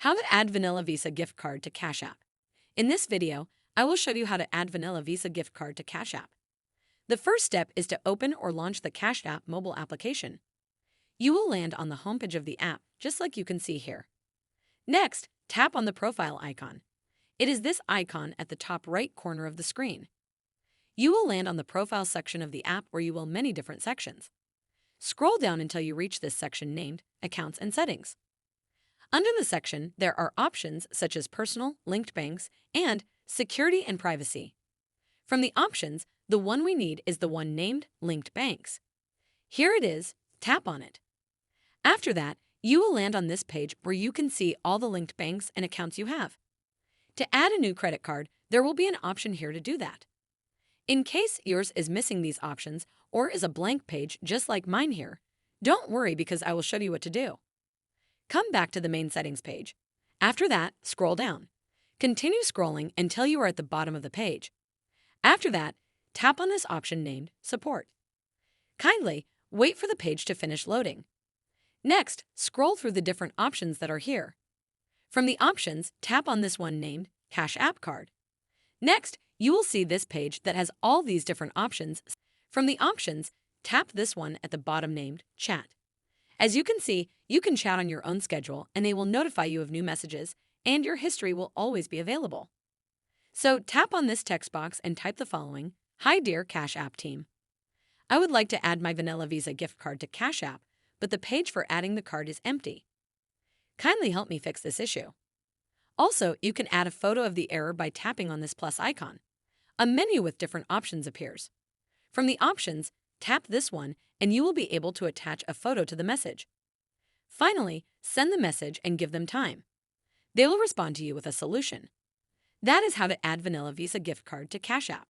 How to add Vanilla Visa gift card to Cash App. In this video, I will show you how to add Vanilla Visa gift card to Cash App. The first step is to open or launch the Cash App mobile application. You will land on the homepage of the app, just like you can see here. Next, tap on the profile icon. It is this icon at the top right corner of the screen. You will land on the profile section of the app where you will many different sections. Scroll down until you reach this section named Accounts and Settings. Under the section, there are options such as Personal, Linked Banks, and Security and Privacy. From the options, the one we need is the one named Linked Banks. Here it is, tap on it. After that, you will land on this page where you can see all the linked banks and accounts you have. To add a new credit card, there will be an option here to do that. In case yours is missing these options or is a blank page just like mine here, don't worry because I will show you what to do. Come back to the main settings page. After that, scroll down. Continue scrolling until you are at the bottom of the page. After that, tap on this option named Support. Kindly wait for the page to finish loading. Next, scroll through the different options that are here. From the options, tap on this one named Cash App Card. Next, you will see this page that has all these different options. From the options, tap this one at the bottom named Chat. As you can see, you can chat on your own schedule and they will notify you of new messages, and your history will always be available. So tap on this text box and type the following: Hi dear Cash App team. I would like to add my Vanilla Visa gift card to Cash App, but the page for adding the card is empty. Kindly help me fix this issue. Also, you can add a photo of the error by tapping on this plus icon. A menu with different options appears. From the options, tap this one and you will be able to attach a photo to the message. Finally, send the message and give them time. They will respond to you with a solution. That is how to add Vanilla Visa gift card to Cash App.